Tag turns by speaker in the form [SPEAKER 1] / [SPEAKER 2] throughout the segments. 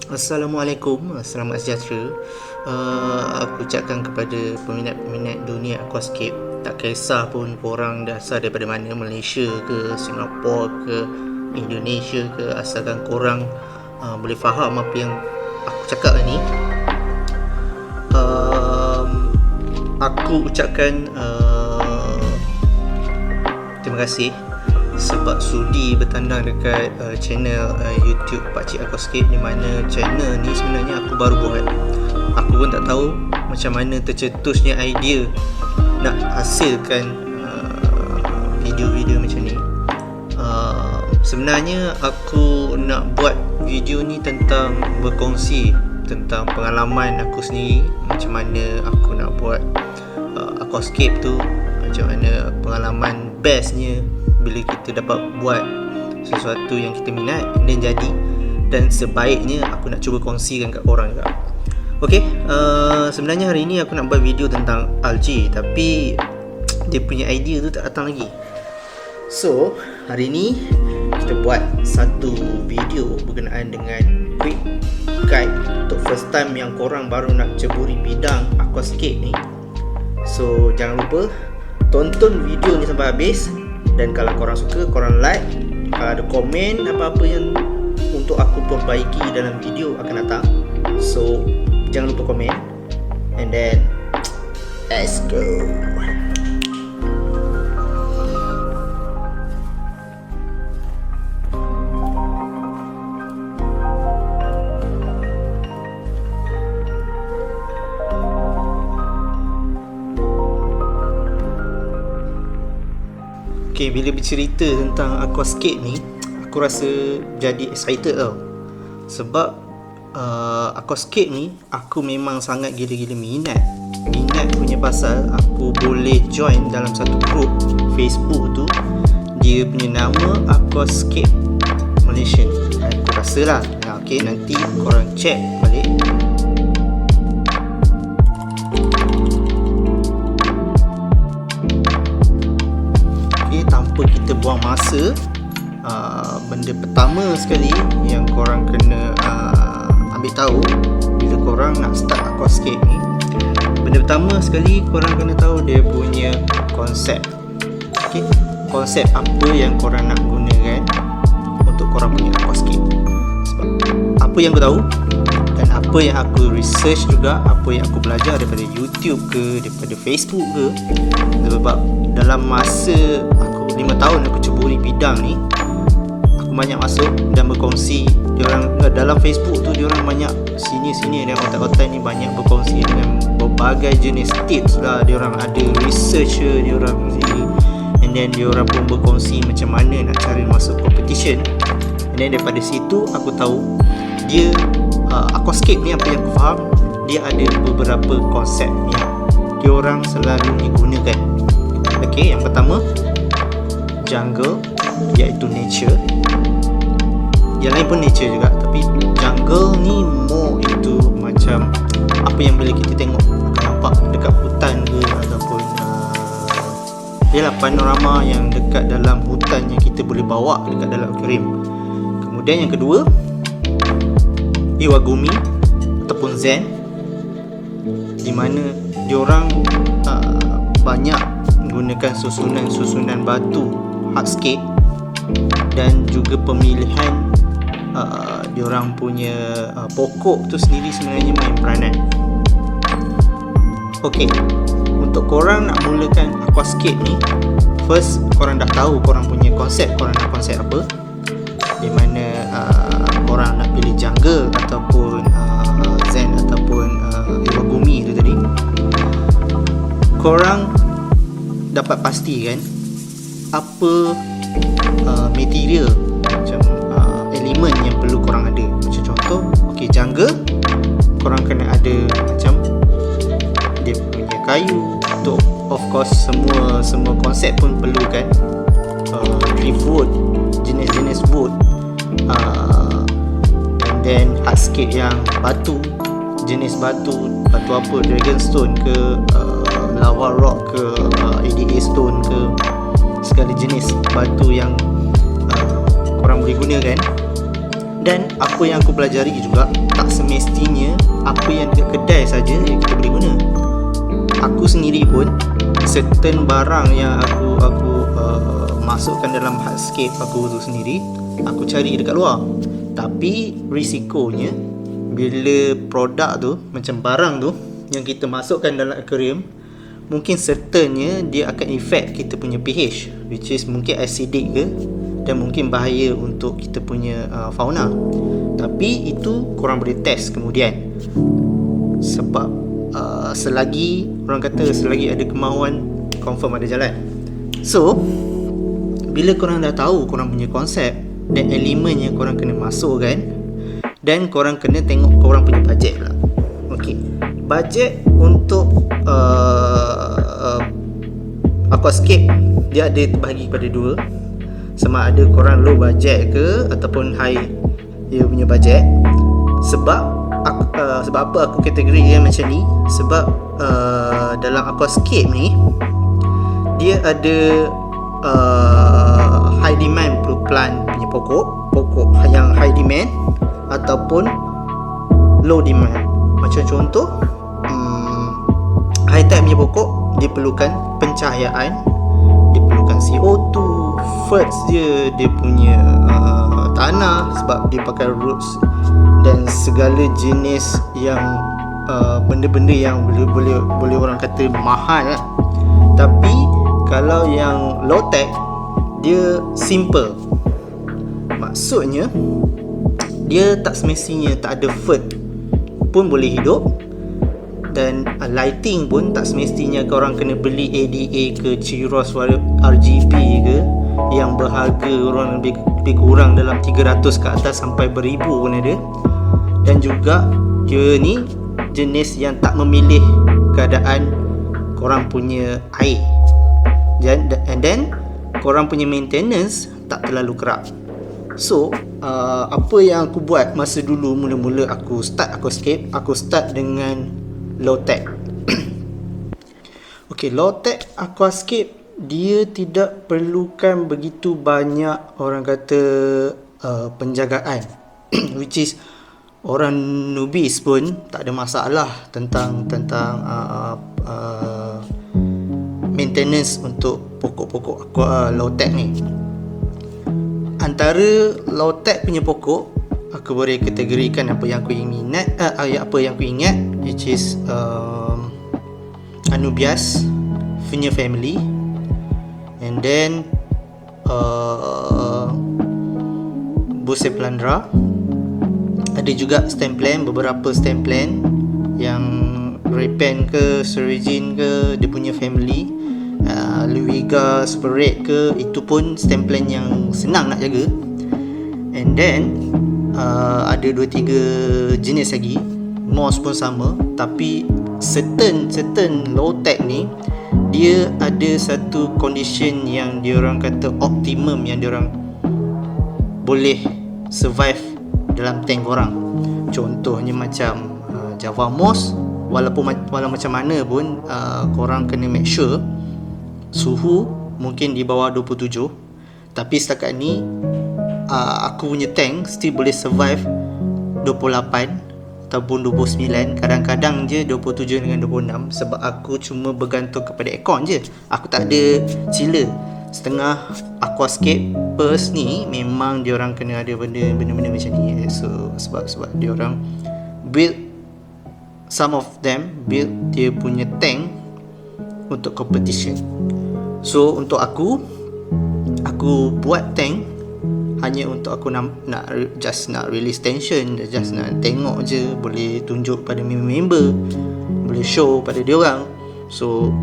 [SPEAKER 1] Assalamualaikum, selamat sejahtera. Aku ucapkan kepada peminat-peminat dunia aquascape, tak kisah pun korang asal daripada mana, Malaysia ke, Singapura ke, Indonesia ke, asalkan korang boleh faham apa yang aku cakap ni. Aku ucapkan terima kasih sebab sudi bertandang dekat channel YouTube Pakcik Aquascape, di mana channel ni sebenarnya aku baru buat. Aku pun tak tahu macam mana tercetusnya idea nak hasilkan video-video macam ni. Sebenarnya aku nak buat video ni tentang berkongsi tentang pengalaman aku sendiri, macam mana aku nak buat aquascape tu, macam mana pengalaman bestnya bila kita dapat buat sesuatu yang kita minat dan jadi, dan sebaiknya aku nak cuba kongsikan kat korang juga. Ok, sebenarnya hari ni aku nak buat video tentang algae, tapi dia punya idea tu tak datang lagi. So, hari ni kita buat satu video berkenaan dengan quick guide untuk first time yang korang baru nak ceburi bidang aquascape ni. So, jangan lupa tonton video ni sampai habis, dan kalau korang suka, korang like. Kalau ada komen apa-apa yang untuk aku perbaiki dalam video akan datang, so jangan lupa komen. And then let's go. Okay, bila bercerita tentang aquascape ni, aku rasa jadi excited tau. Sebab aquascape ni aku memang sangat gila-gila minat punya pasal aku boleh join dalam satu group Facebook tu. Dia punya nama Aquascape Malaysia. Aku rasa lah. Okay, nanti korang check balik. Tanpa kita buang masa, benda pertama sekali yang korang kena ambil tahu bila korang nak start aquascape ni, benda pertama sekali korang kena tahu dia punya konsep. Okay? Konsep apa yang korang nak gunakan untuk korang punya aquascape. Sebab apa yang aku tahu dan apa yang aku research juga, apa yang aku belajar daripada YouTube ke, daripada Facebook ke, sebab dalam masa 5 tahun aku ceburi bidang ni, aku banyak masuk dan berkongsi. Diorang dalam Facebook tu, diorang banyak sini dan otak-otak ni banyak berkongsi dengan berbagai jenis tips lah. Diorang ada researcher diorang sini, and then diorang pun berkongsi macam mana nak cari masuk competition. And then daripada situ aku tahu dia aquascape ni, apa yang aku faham, dia ada beberapa konsep yang diorang selalu digunakan. Okay, yang pertama jungle, iaitu nature. Yang lain pun nature juga, tapi jungle ni more itu macam apa yang boleh kita tengok, akan nampak dekat hutan ke, ataupun ialah panorama yang dekat dalam hutan yang kita boleh bawa dekat dalam aquarium. Kemudian yang kedua, Iwagumi ataupun Zen, di mana diorang banyak menggunakan susunan batu hardscape, dan juga pemilihan diorang punya pokok tu sendiri sebenarnya main peranan. Ok, untuk korang nak mulakan aquascape ni, first korang dah tahu korang punya konsep, korang nak konsep apa, di mana korang nak pilih jungle ataupun Zen ataupun Iwagumi tu tadi. Korang dapat pastikan apa material, macam elemen yang perlu korang ada. Macam contoh, okay, jungle korang kena ada macam dia punya kayu untuk, of course, semua konsep pun perlukan driftwood, jenis-jenis wood, and then hardscape yang batu, jenis batu apa, dragonstone ke, lava rock ke, ADA stone ke, segala jenis batu yang korang boleh gunakan. Dan apa yang aku pelajari juga, tak semestinya apa yang dekat kedai saja yang kita boleh guna. Aku sendiri pun certain barang yang aku masukkan dalam hardscape aku tu sendiri, aku cari dekat luar. Tapi risikonya bila produk tu, macam barang tu yang kita masukkan dalam aquarium, mungkin certainnya dia akan affect kita punya pH, which is mungkin acidic ke, dan mungkin bahaya untuk kita punya fauna. Tapi itu korang boleh test kemudian. Sebab selagi orang kata selagi ada kemahuan, confirm ada jalan. So bila korang dah tahu korang punya konsep dan elemen yang korang kena masukkan, dan korang kena tengok korang punya bajet pula. Okey, bajet untuk aquascape dia ada terbahagi kepada dua. Sama ada korang low budget ke ataupun high dia punya bajet. Sebab apa aku kategori dia macam ni? Sebab dalam aquascape ni dia ada high demand plant punya pokok yang high demand ataupun low demand. Macam contoh high tide punya pokok, dia perlukan pencahayaan, dia perlukan CO2, first dia punya tanah sebab dia pakai roots dan segala jenis yang benda-benda yang boleh orang kata mahal lah. Tapi kalau yang low tech dia simple, maksudnya dia tak semestinya tak ada fert pun boleh hidup, dan lighting pun tak semestinya korang kena beli ADA ke Chiros RGB ke yang berharga orang lebih kurang dalam 300 ke atas sampai beribu pun ada. Dan juga dia ni jenis yang tak memilih keadaan korang punya air, and then korang punya maintenance tak terlalu kerap. So apa yang aku buat masa dulu mula-mula aku start aquascape, aku start dengan low tech. Okay, low tech aquascape dia tidak perlukan begitu banyak orang kata penjagaan which is orang newbies pun tak ada masalah tentang maintenance untuk pokok-pokok low tech ni. Antara low tech punya pokok, aku boleh kategorikan apa yang aku ingat, which is Anubias punya family, and then Bucephalandra. Ada juga stem plant, beberapa stem plant yang Repen ke Serigin ke dia punya family, Luiga Super Red ke, itu pun stem plant yang senang nak jaga. And then ada 2-3 jenis lagi. Moss pun sama, tapi certain low tech ni dia ada satu condition yang dia orang kata optimum, yang dia orang boleh survive dalam tank korang. Contohnya macam Java Moss, walaupun macam mana pun korang kena make sure suhu mungkin di bawah 27. Tapi setakat ni aku punya tank still boleh survive 28 ataupun 29, kadang-kadang je 27 dengan 26, sebab aku cuma bergantung kepada aircon je. Aku tak ada chiller. Setengah aquascapers ni memang diorang kena ada benda-benda macam ni. So sebab diorang build, some of them build dia punya tank untuk competition. So untuk aku buat tank hanya untuk aku nak release tension, just nak tengok je, boleh tunjuk pada member, boleh show pada diorang. So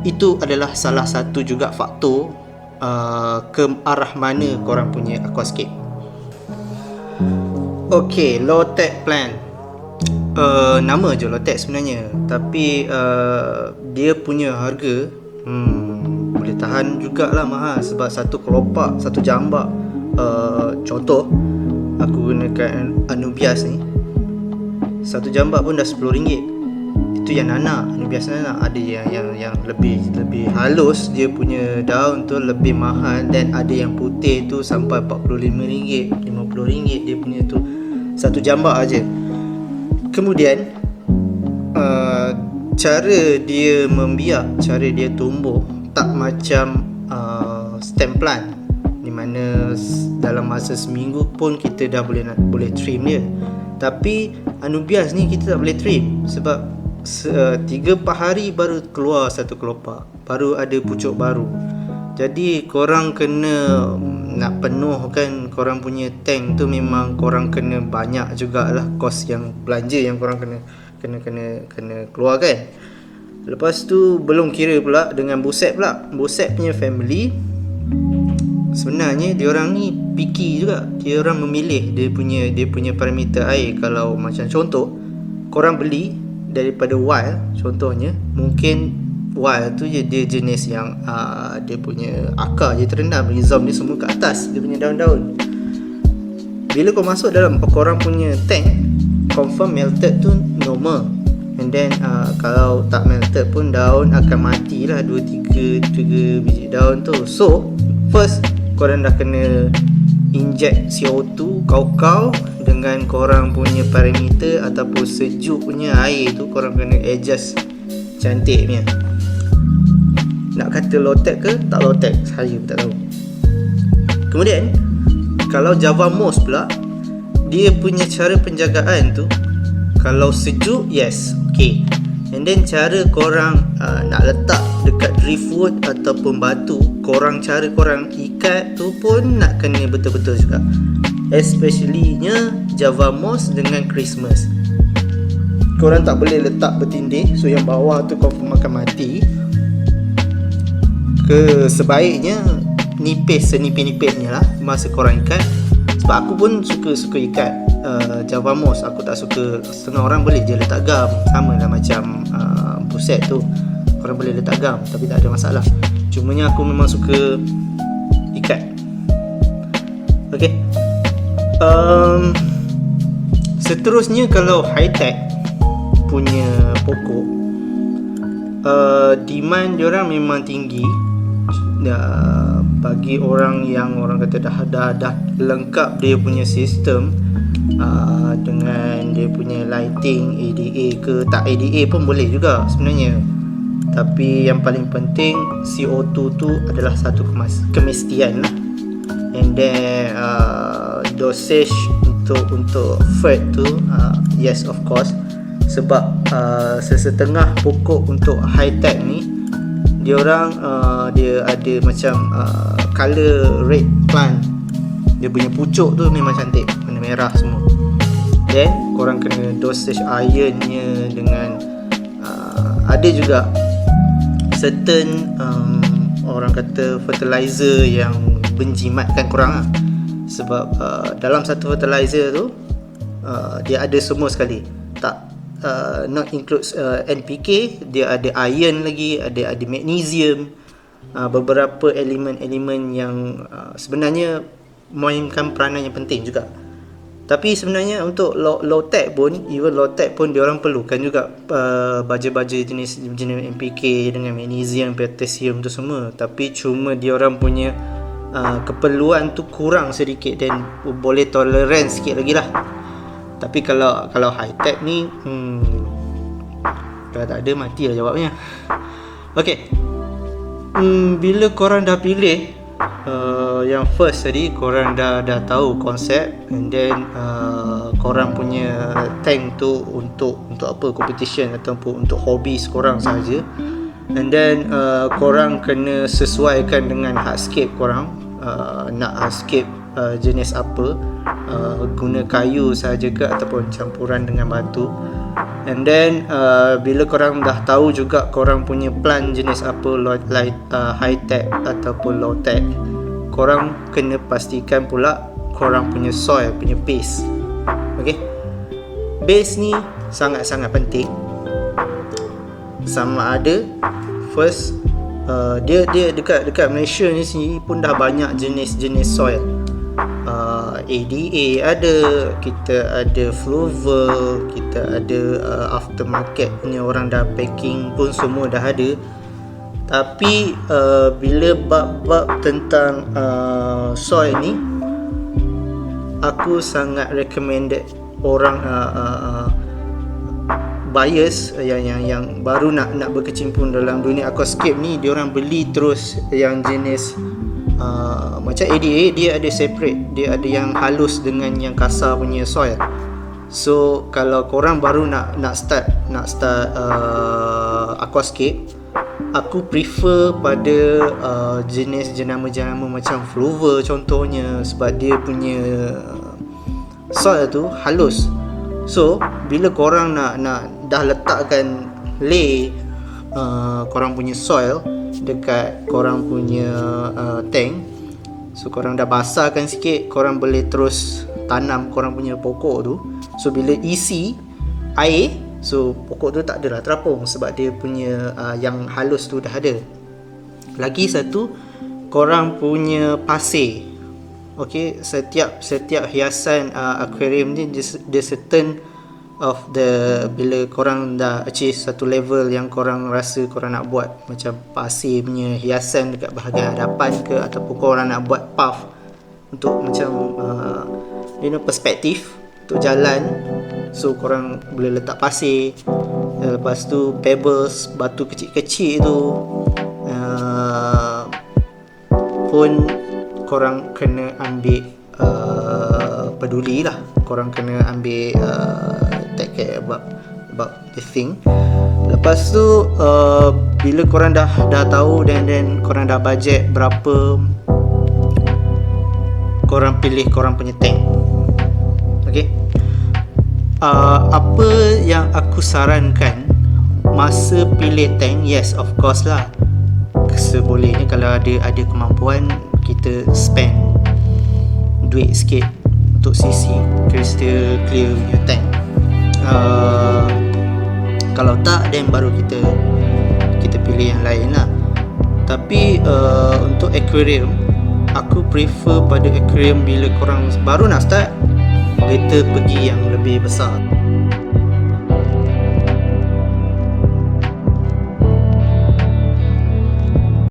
[SPEAKER 1] itu adalah salah satu juga faktor ke arah mana korang punya aquascape. Okay, low tech plant, nama je low tech sebenarnya, tapi dia punya harga boleh tahan jugalah mahal, sebab satu kelopak, satu jambak, contoh aku gunakan Anubias ni, satu jambak pun dah RM10. Itu yang nanak. Ni biasanya ada yang lebih halus, dia punya daun tu lebih mahal, dan ada yang putih tu sampai RM45, RM50 dia punya tu. Satu jambak aja. Kemudian cara dia membiak, cara dia tumbuh tak macam stem plant, di mana dalam masa seminggu pun kita dah boleh trim dia. Tapi anubias ni kita tak boleh trim, sebab 3-4 hari baru keluar satu kelopak, baru ada pucuk baru. Jadi korang kena nak penuhkan korang punya tank tu, memang korang kena banyak jugalah kos yang belanja yang korang kena keluarkan. Lepas tu belum kira pula dengan Buset pula. Buset punya family sebenarnya diorang ni picky juga. Diorang memilih dia punya parameter air. Kalau macam contoh, korang beli daripada wild, contohnya mungkin wild tu je dia jenis yang dia punya akar je terendam, rhizome dia semua kat atas, dia punya daun-daun. Bila kau masuk dalam korang punya tank, confirm melted tu normal. And then kalau tak melted pun daun akan mati lah, 2-3 biji daun tu. So first korang dah kena inject CO2 kau dengan korang punya parameter ataupun sejuk punya air tu, korang kena adjust cantik punya. Nak kata low tech ke tak low tech, saya pun tak tahu. Kemudian kalau Java Moss pula, dia punya cara penjagaan tu, kalau sejuk, yes, okay. And then cara korang nak letak dekat driftwood ataupun batu, cara korang ikat tu pun nak kena betul-betul juga. Especially nya Java Moss dengan Christmas. Korang tak boleh letak bertindih, so yang bawah tu confirm akan mati. Sebaiknya nipis, senipis-nipisnya lah masa korang ikat. Sebab aku pun suka ikat Java Moss. Aku tak suka, setengah orang boleh je letak gam, sama lah macam Buset tu, korang boleh letak gam, tapi tak ada masalah. Cumanya aku memang suka ikat. Okay. Seterusnya, kalau high tech punya pokok, demand diorang memang tinggi. Bagi orang yang orang kata dah lengkap dia punya sistem, dengan dia punya lighting, ADA ke tak ADA pun boleh juga sebenarnya. Tapi yang paling penting CO2 tu adalah satu kemestian lah. And then dosage untuk FERT tu, yes of course. Sebab sesetengah pokok untuk high tech ni, dia ada macam color red plant. Dia punya pucuk tu memang cantik, warna merah semua. Then korang kena dosage ironnya dengan ada juga certain orang kata fertilizer yang menjimatkan korang lah. Sebab dalam satu fertilizer tu dia ada semua sekali. Tak not includes NPK, dia ada iron lagi, ada magnesium, beberapa elemen-elemen yang sebenarnya memainkan peranan yang penting juga. Tapi sebenarnya untuk low tech pun, even low tech pun diorang perlukan juga baja-baja jenis NPK dengan magnesium, potassium tu semua. Tapi cuma diorang punya keperluan tu kurang sedikit, dan boleh tolerance sikit lagi lah. Tapi kalau high tech ni, kalau tak ada, mati lah jawabnya. Okay. Bila korang dah pilih yang first tadi, korang dah tahu konsep, and then korang punya tank tu untuk apa, competition ataupun untuk hobi korang saja. And then korang kena sesuaikan dengan hardscape korang. Nak hardscape jenis apa, guna kayu sahaja ke ataupun campuran dengan batu. And then bila korang dah tahu juga korang punya plant jenis apa, high tech ataupun low tech, korang kena pastikan pula korang punya soil punya base. Okay, base ni sangat-sangat penting. Sama ada first, dia dekat Malaysia ni sendiri pun dah banyak jenis-jenis soil. ADA ada, kita ada Flover, kita ada aftermarket punya orang dah packing pun semua dah ada. Tapi bila bab-bab tentang soil ni, aku sangat recommended orang buyers yang baru nak berkecimpung dalam dunia aquascape ni, diorang beli terus yang jenis macam ADA, dia ada separate, dia ada yang halus dengan yang kasar punya soil. So kalau korang baru nak start aquascape, aku prefer pada jenis jenama-jenama macam Flover contohnya, sebab dia punya soil tu halus. So bila korang nak dah letakkan lay korang punya soil dekat korang punya tank, so korang dah basahkan sikit, korang boleh terus tanam korang punya pokok tu. So bila isi air, so pokok tu tak adalah terapung sebab dia punya yang halus tu dah ada. Lagi satu, korang punya pasir. Okay, setiap hiasan aquarium ni dia certain of the, bila korang dah achieve satu level yang korang rasa korang nak buat macam pasir punya hiasan dekat bahagian hadapan ke, ataupun korang nak buat path untuk macam perspektif untuk jalan, so korang boleh letak pasir. Lepas tu pebbles, batu kecil-kecil tu pun korang kena ambil peduli lah, korang kena ambil take care about the thing. Lepas tu bila korang dah tahu dan korang dah budget berapa, korang pilih korang punya tank. Okay, apa yang aku sarankan masa pilih tank, yes of course lah, sebolehnya kalau ada kemampuan kita spend duit sikit untuk CC, crystal clear punya tank. Kalau tak, then baru kita pilih yang lain lah. Tapi untuk aquarium, aku prefer pada aquarium bila korang baru nak start, better pergi yang lebih besar.